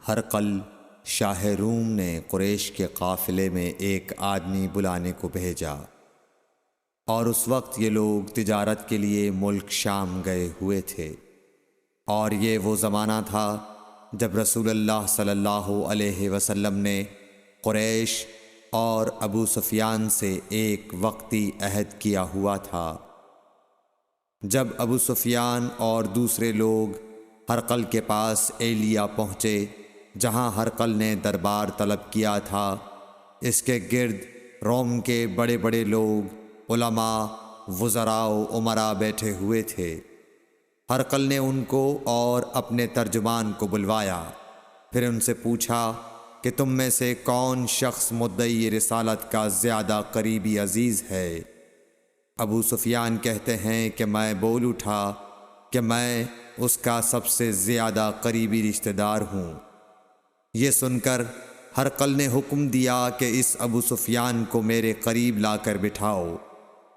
ہرقل شاہ روم نے قریش کے قافلے میں ایک آدمی بلانے کو بھیجا، اور اس وقت یہ لوگ تجارت کے لیے ملک شام گئے ہوئے تھے، اور یہ وہ زمانہ تھا جب رسول اللہ صلی اللہ علیہ وسلم نے قریش اور ابو سفیان سے ایک وقتی عہد کیا ہوا تھا۔ جب ابو سفیان اور دوسرے لوگ ہرقل کے پاس ایلیا پہنچے جہاں ہرقل نے دربار طلب کیا تھا، اس کے گرد روم کے بڑے بڑے لوگ، علماء، وزراء و امراء بیٹھے ہوئے تھے۔ ہرقل نے ان کو اور اپنے ترجمان کو بلوایا، پھر ان سے پوچھا کہ تم میں سے کون شخص مدعی رسالت کا زیادہ قریبی عزیز ہے؟ ابو سفیان کہتے ہیں کہ میں بول اٹھا کہ میں اس کا سب سے زیادہ قریبی رشتہ دار ہوں۔ یہ سن کر ہرقل نے حکم دیا کہ اس ابو سفیان کو میرے قریب لا کر بٹھاؤ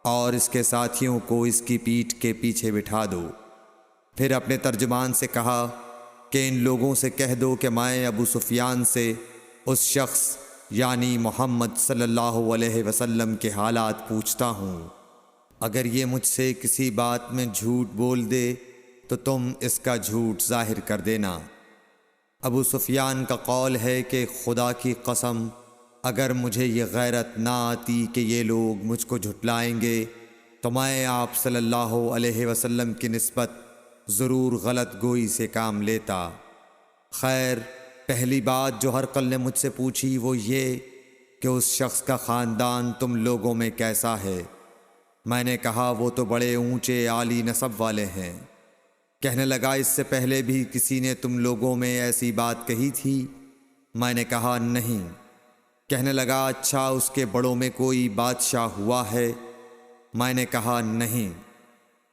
اور اس کے ساتھیوں کو اس کی پیٹھ کے پیچھے بٹھا دو۔ پھر اپنے ترجمان سے کہا کہ ان لوگوں سے کہہ دو کہ میں ابو سفیان سے اس شخص یعنی محمد صلی اللہ علیہ وسلم کے حالات پوچھتا ہوں۔ اگر یہ مجھ سے کسی بات میں جھوٹ بول دے تو تم اس کا جھوٹ ظاہر کر دینا۔ ابو سفیان کا قول ہے کہ خدا کی قسم اگر مجھے یہ غیرت نہ آتی کہ یہ لوگ مجھ کو جھٹلائیں گے تو میں آپ صلی اللہ علیہ وسلم کی نسبت ضرور غلط گوئی سے کام لیتا۔ خیر، پہلی بات جو ہرقل نے مجھ سے پوچھی وہ یہ کہ اس شخص کا خاندان تم لوگوں میں کیسا ہے؟ میں نے کہا وہ تو بڑے اونچے عالی نسب والے ہیں۔ کہنے لگا اس سے پہلے بھی کسی نے تم لوگوں میں ایسی بات کہی تھی؟ میں نے کہا نہیں۔ کہنے لگا اچھا اس کے بڑوں میں کوئی بادشاہ ہوا ہے؟ میں نے کہا نہیں۔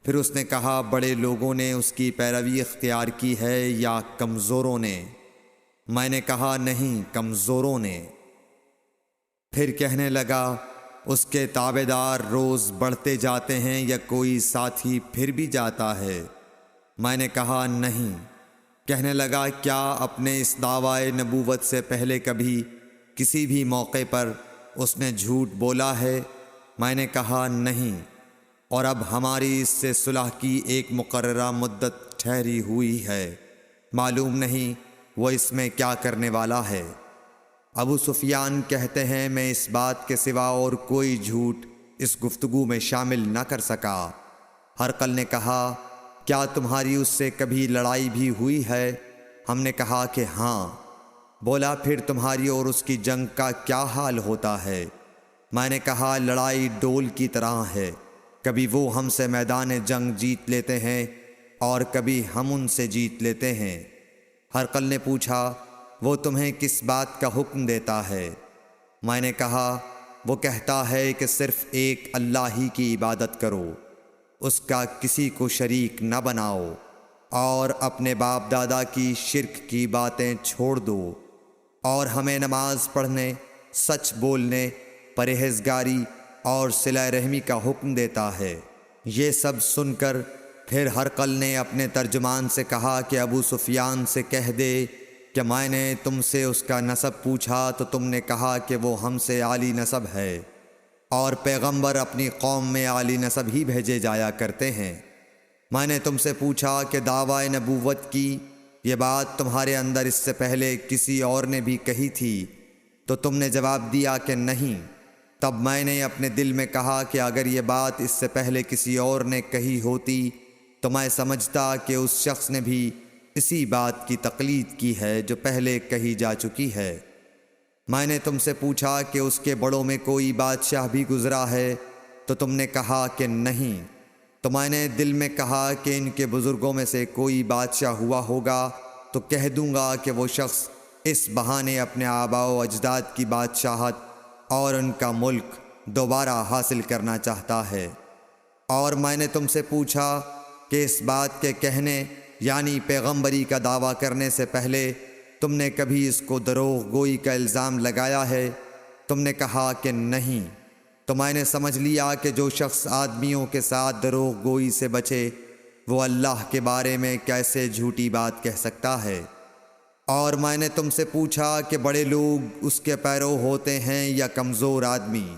پھر اس نے کہا بڑے لوگوں نے اس کی پیروی اختیار کی ہے یا کمزوروں نے؟ میں نے کہا نہیں، کمزوروں نے۔ پھر کہنے لگا اس کے تابعدار روز بڑھتے جاتے ہیں یا کوئی ساتھی پھر بھی جاتا ہے؟ میں نے کہا نہیں۔ کہنے لگا کیا اپنے اس دعوی نبوت سے پہلے کبھی کسی بھی موقع پر اس نے جھوٹ بولا ہے؟ میں نے کہا نہیں، اور اب ہماری اس سے صلح کی ایک مقررہ مدت ٹھہری ہوئی ہے، معلوم نہیں وہ اس میں کیا کرنے والا ہے۔ ابو سفیان کہتے ہیں میں اس بات کے سوا اور کوئی جھوٹ اس گفتگو میں شامل نہ کر سکا۔ ہرقل نے کہا کیا تمہاری اس سے کبھی لڑائی بھی ہوئی ہے؟ ہم نے کہا کہ ہاں۔ بولا پھر تمہاری اور اس کی جنگ کا کیا حال ہوتا ہے؟ میں نے کہا لڑائی ڈول کی طرح ہے، کبھی وہ ہم سے میدان جنگ جیت لیتے ہیں اور کبھی ہم ان سے جیت لیتے ہیں۔ ہرقل نے پوچھا وہ تمہیں کس بات کا حکم دیتا ہے؟ میں نے کہا وہ کہتا ہے کہ صرف ایک اللہ ہی کی عبادت کرو، اس کا کسی کو شریک نہ بناؤ، اور اپنے باپ دادا کی شرک کی باتیں چھوڑ دو، اور ہمیں نماز پڑھنے، سچ بولنے، پرہیزگاری اور صلہ رحمی کا حکم دیتا ہے۔ یہ سب سن کر پھر ہرقل نے اپنے ترجمان سے کہا کہ ابو سفیان سے کہہ دے کہ میں نے تم سے اس کا نسب پوچھا تو تم نے کہا کہ وہ ہم سے عالی نسب ہے، اور پیغمبر اپنی قوم میں عالی نسب ہی بھیجے جایا کرتے ہیں۔ میں نے تم سے پوچھا کہ دعوی نبوت کی یہ بات تمہارے اندر اس سے پہلے کسی اور نے بھی کہی تھی؟ تو تم نے جواب دیا کہ نہیں۔ تب میں نے اپنے دل میں کہا کہ اگر یہ بات اس سے پہلے کسی اور نے کہی ہوتی تو میں سمجھتا کہ اس شخص نے بھی اسی بات کی تقلید کی ہے جو پہلے کہی جا چکی ہے۔ میں نے تم سے پوچھا کہ اس کے بڑوں میں کوئی بادشاہ بھی گزرا ہے؟ تو تم نے کہا کہ نہیں۔ تو میں نے دل میں کہا کہ ان کے بزرگوں میں سے کوئی بادشاہ ہوا ہوگا تو کہہ دوں گا کہ وہ شخص اس بہانے اپنے آباء و اجداد کی بادشاہت اور ان کا ملک دوبارہ حاصل کرنا چاہتا ہے۔ اور میں نے تم سے پوچھا کہ اس بات کے کہنے یعنی پیغمبری کا دعویٰ کرنے سے پہلے تم نے کبھی اس کو دروغ گوئی کا الزام لگایا ہے؟ تم نے کہا کہ نہیں۔ تو میں نے سمجھ لیا کہ جو شخص آدمیوں کے ساتھ دروغ گوئی سے بچے وہ اللہ کے بارے میں کیسے جھوٹی بات کہہ سکتا ہے۔ اور میں نے تم سے پوچھا کہ بڑے لوگ اس کے پیرو ہوتے ہیں یا کمزور آدمی؟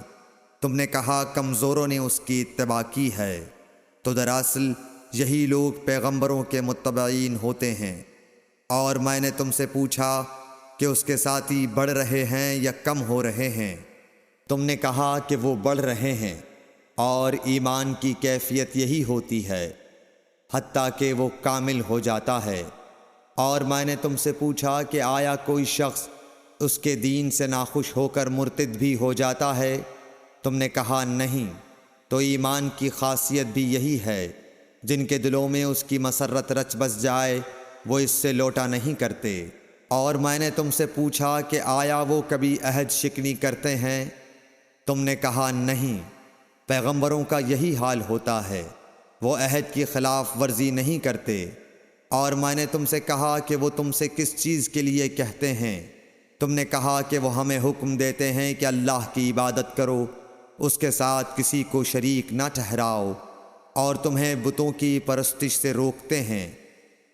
تم نے کہا کمزوروں نے اس کی اتباع کی ہے۔ تو دراصل یہی لوگ پیغمبروں کے متبعین ہوتے ہیں۔ اور میں نے تم سے پوچھا کہ اس کے ساتھی بڑھ رہے ہیں یا کم ہو رہے ہیں؟ تم نے کہا کہ وہ بڑھ رہے ہیں، اور ایمان کی کیفیت یہی ہوتی ہے حتیٰ کہ وہ کامل ہو جاتا ہے۔ اور میں نے تم سے پوچھا کہ آیا کوئی شخص اس کے دین سے ناخوش ہو کر مرتد بھی ہو جاتا ہے؟ تم نے کہا نہیں۔ تو ایمان کی خاصیت بھی یہی ہے، جن کے دلوں میں اس کی مسرت رچ بس جائے وہ اس سے لوٹا نہیں کرتے۔ اور میں نے تم سے پوچھا کہ آیا وہ کبھی عہد شکنی کرتے ہیں؟ تم نے کہا نہیں۔ پیغمبروں کا یہی حال ہوتا ہے، وہ عہد کی خلاف ورزی نہیں کرتے۔ اور میں نے تم سے کہا کہ وہ تم سے کس چیز کے لیے کہتے ہیں؟ تم نے کہا کہ وہ ہمیں حکم دیتے ہیں کہ اللہ کی عبادت کرو، اس کے ساتھ کسی کو شریک نہ ٹھہراؤ، اور تمہیں بتوں کی پرستش سے روکتے ہیں،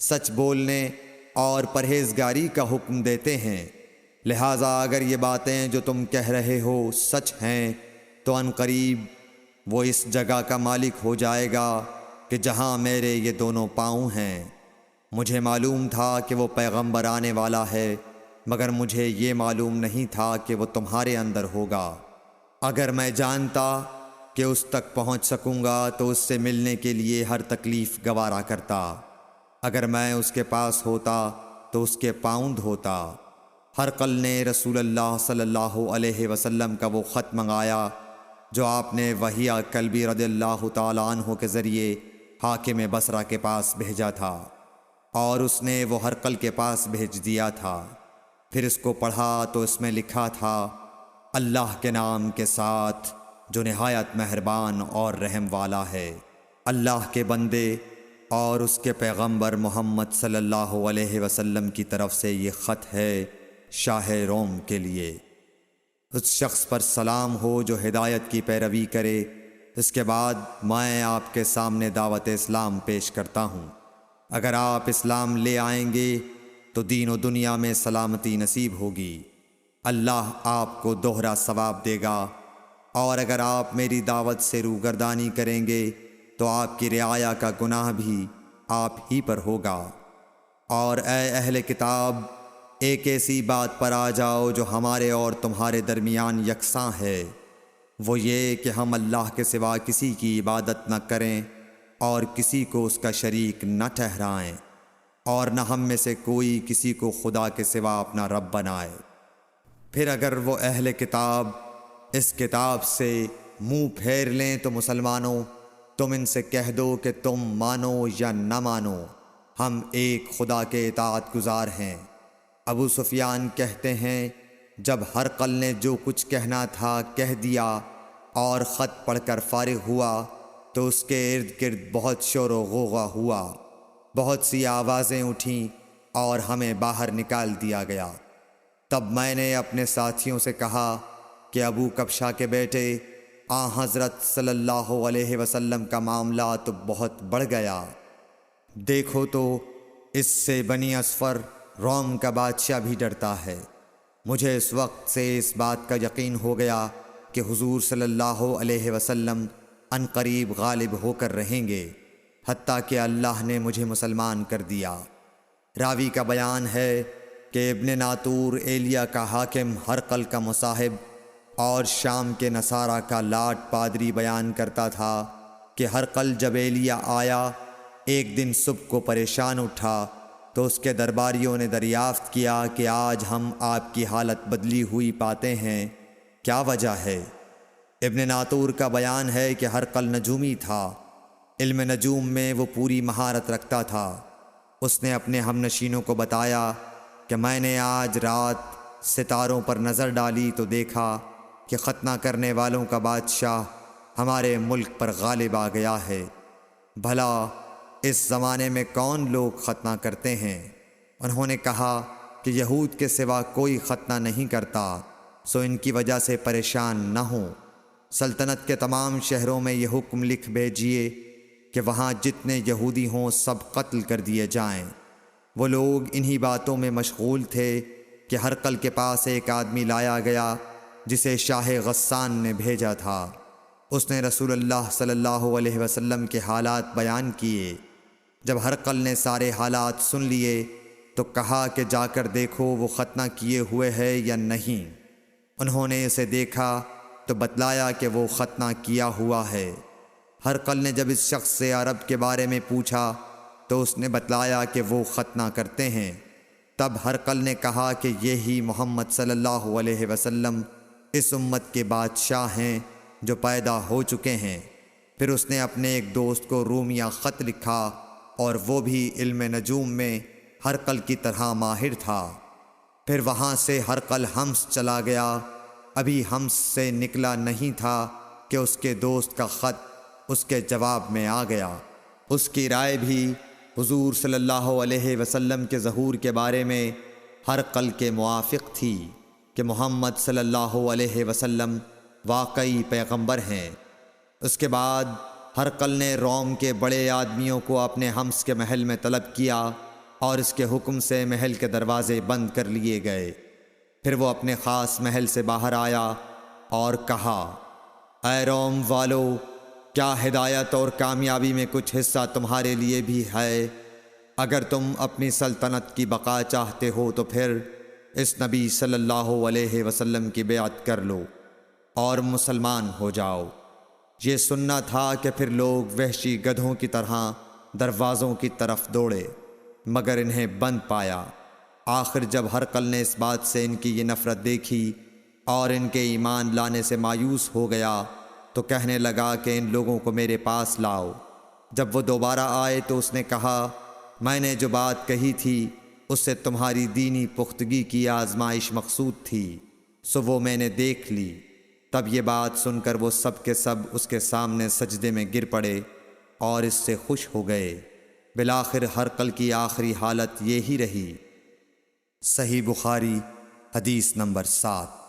سچ بولنے اور پرہیزگاری کا حکم دیتے ہیں۔ لہٰذا اگر یہ باتیں جو تم کہہ رہے ہو سچ ہیں تو ان قریب وہ اس جگہ کا مالک ہو جائے گا کہ جہاں میرے یہ دونوں پاؤں ہیں۔ مجھے معلوم تھا کہ وہ پیغمبر آنے والا ہے، مگر مجھے یہ معلوم نہیں تھا کہ وہ تمہارے اندر ہوگا۔ اگر میں جانتا کہ اس تک پہنچ سکوں گا تو اس سے ملنے کے لیے ہر تکلیف گوارا کرتا۔ اگر میں اس کے پاس ہوتا تو اس کے پاؤں دھوتا۔ ہرقل نے رسول اللہ صلی اللہ علیہ وسلم کا وہ خط منگایا جو آپ نے وحیہ کلبی رضی اللہ تعالیٰ عنہ کے ذریعے حاکم بصرہ کے پاس بھیجا تھا، اور اس نے وہ ہرقل کے پاس بھیج دیا تھا۔ پھر اس کو پڑھا تو اس میں لکھا تھا، اللہ کے نام کے ساتھ جو نہایت مہربان اور رحم والا ہے۔ اللہ کے بندے اور اس کے پیغمبر محمد صلی اللہ علیہ وسلم کی طرف سے یہ خط ہے شاہ روم کے لیے۔ اس شخص پر سلام ہو جو ہدایت کی پیروی کرے۔ اس کے بعد میں آپ کے سامنے دعوت اسلام پیش کرتا ہوں۔ اگر آپ اسلام لے آئیں گے تو دین و دنیا میں سلامتی نصیب ہوگی، اللہ آپ کو دوہرا ثواب دے گا۔ اور اگر آپ میری دعوت سے روگردانی کریں گے تو آپ کی رعایا کا گناہ بھی آپ ہی پر ہوگا۔ اور اے اہل کتاب، ایک ایسی بات پر آ جاؤ جو ہمارے اور تمہارے درمیان یکساں ہے، وہ یہ کہ ہم اللہ کے سوا کسی کی عبادت نہ کریں اور کسی کو اس کا شریک نہ ٹھہرائیں، اور نہ ہم میں سے کوئی کسی کو خدا کے سوا اپنا رب بنائے۔ پھر اگر وہ اہل کتاب اس کتاب سے منہ پھیر لیں تو مسلمانوں، تم ان سے کہہ دو کہ تم مانو یا نہ مانو، ہم ایک خدا کے اطاعت گزار ہیں۔ ابو سفیان کہتے ہیں، جب ہرقل نے جو کچھ کہنا تھا کہہ دیا اور خط پڑھ کر فارغ ہوا تو اس کے ارد گرد بہت شور و غوغا ہوا، بہت سی آوازیں اٹھیں اور ہمیں باہر نکال دیا گیا۔ تب میں نے اپنے ساتھیوں سے کہا کہ ابو کبشہ کے بیٹے حضرت صلی اللہ علیہ وسلم کا معاملہ تو بہت بڑھ گیا۔ دیکھو تو اس سے بنی اصفر روم کا بادشاہ بھی ڈرتا ہے۔ مجھے اس وقت سے اس بات کا یقین ہو گیا کہ حضور صلی اللہ علیہ وسلم ان قریب غالب ہو کر رہیں گے، حتیٰ کہ اللہ نے مجھے مسلمان کر دیا۔ راوی کا بیان ہے کہ ابن ناطور ایلیا کا حاکم ہرقل کا مصاحب اور شام کے نصارہ کا لاٹ پادری بیان کرتا تھا کہ ہرقل جب ایلیا آیا ایک دن صبح کو پریشان اٹھا تو اس کے درباریوں نے دریافت کیا کہ آج ہم آپ کی حالت بدلی ہوئی پاتے ہیں، کیا وجہ ہے؟ ابن ناطور کا بیان ہے کہ ہرقل نجومی تھا، علم نجوم میں وہ پوری مہارت رکھتا تھا۔ اس نے اپنے ہم نشینوں کو بتایا کہ میں نے آج رات ستاروں پر نظر ڈالی تو دیکھا کہ ختنہ کرنے والوں کا بادشاہ ہمارے ملک پر غالب آ گیا ہے۔ بھلا اس زمانے میں کون لوگ ختنہ کرتے ہیں؟ انہوں نے کہا کہ یہود کے سوا کوئی ختنہ نہیں کرتا، سو ان کی وجہ سے پریشان نہ ہوں۔ سلطنت کے تمام شہروں میں یہ حکم لکھ بھیجیے کہ وہاں جتنے یہودی ہوں سب قتل کر دیے جائیں۔ وہ لوگ انہی باتوں میں مشغول تھے کہ ہرقل کے پاس ایک آدمی لایا گیا جسے شاہ غسان نے بھیجا تھا۔ اس نے رسول اللہ صلی اللہ علیہ وسلم کے حالات بیان کیے۔ جب ہرقل نے سارے حالات سن لیے تو کہا کہ جا کر دیکھو وہ ختنہ کیے ہوئے ہے یا نہیں۔ انہوں نے اسے دیکھا تو بتلایا کہ وہ ختنہ کیا ہوا ہے۔ ہرقل نے جب اس شخص سے عرب کے بارے میں پوچھا تو اس نے بتلایا کہ وہ ختنہ کرتے ہیں۔ تب ہرقل نے کہا کہ یہی محمد صلی اللہ علیہ وسلم اس امت کے بادشاہ ہیں جو پیدا ہو چکے ہیں۔ پھر اس نے اپنے ایک دوست کو رومیہ خط لکھا اور وہ بھی علم نجوم میں ہرقل کی طرح ماہر تھا۔ پھر وہاں سے ہرقل حمص چلا گیا۔ ابھی حمص سے نکلا نہیں تھا کہ اس کے دوست کا خط اس کے جواب میں آ گیا۔ اس کی رائے بھی حضور صلی اللہ علیہ وسلم کے ظہور کے بارے میں ہرقل کے موافق تھی کہ محمد صلی اللہ علیہ وسلم واقعی پیغمبر ہیں۔ اس کے بعد ہرقل نے روم کے بڑے آدمیوں کو اپنے حمص کے محل میں طلب کیا اور اس کے حکم سے محل کے دروازے بند کر لیے گئے۔ پھر وہ اپنے خاص محل سے باہر آیا اور کہا، اے روم والو، کیا ہدایت اور کامیابی میں کچھ حصہ تمہارے لیے بھی ہے؟ اگر تم اپنی سلطنت کی بقا چاہتے ہو تو پھر اس نبی صلی اللہ علیہ وسلم کی بیعت کر لو اور مسلمان ہو جاؤ۔ یہ سننا تھا کہ پھر لوگ وحشی گدھوں کی طرح دروازوں کی طرف دوڑے، مگر انہیں بند پایا۔ آخر جب ہرقل نے اس بات سے ان کی یہ نفرت دیکھی اور ان کے ایمان لانے سے مایوس ہو گیا تو کہنے لگا کہ ان لوگوں کو میرے پاس لاؤ۔ جب وہ دوبارہ آئے تو اس نے کہا، میں نے جو بات کہی تھی اس سے تمہاری دینی پختگی کی آزمائش مقصود تھی، سو وہ میں نے دیکھ لی۔ تب یہ بات سن کر وہ سب کے سب اس کے سامنے سجدے میں گر پڑے اور اس سے خوش ہو گئے۔ بالآخر ہرقل کی آخری حالت یہی رہی۔ صحیح بخاری حدیث نمبر 7۔